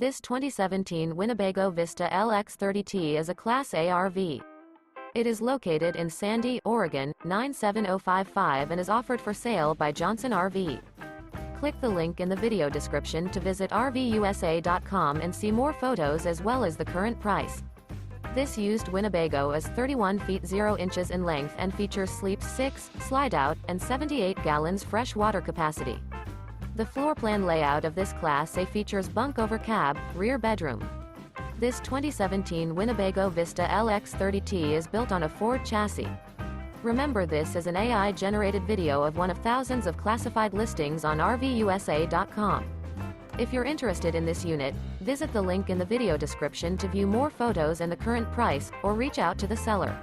This 2017 Winnebago Vista LX 30T is a Class A RV. It is located in Sandy, Oregon, 97055 and is offered for sale by Johnson RV. Click the link in the video description to visit RVUSA.com and see more photos as well as the current price. This used Winnebago is 31 feet 0 inches in length and features sleeps 6, slide-out, and 78 gallons fresh water capacity. The floor plan layout of this Class A features bunk over cab, rear bedroom. This 2017 Winnebago Vista LX 30T is built on a Ford chassis. Remember, this is an AI-generated video of one of thousands of classified listings on RVUSA.com. If you're interested in this unit, visit the link in the video description to view more photos and the current price, or reach out to the seller.